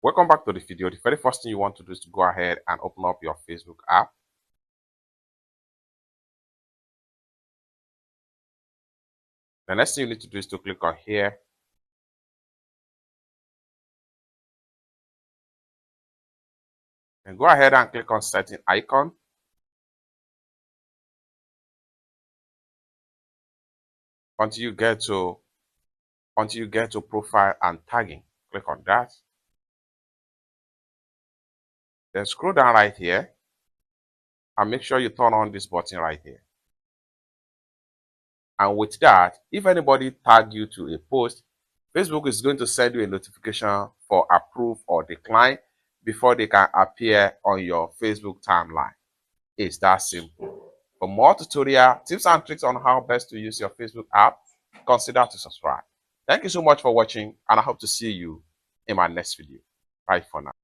Welcome back to the video. The very first thing you want to do is to go ahead and open up your Facebook app. The next thing you need to do is to click on here. And go ahead and click on setting icon. Until you get to profile and tagging. Click on that. Then scroll down right here and make sure you turn on this button right here. And with that, if anybody tag you to a post, Facebook is going to send you a notification for approve or decline before they can appear on your Facebook timeline. It's that simple. For more tutorial tips and tricks on how best to use your Facebook app, consider to subscribe. Thank you so much for watching, and I hope to see you in my next video. Bye for now.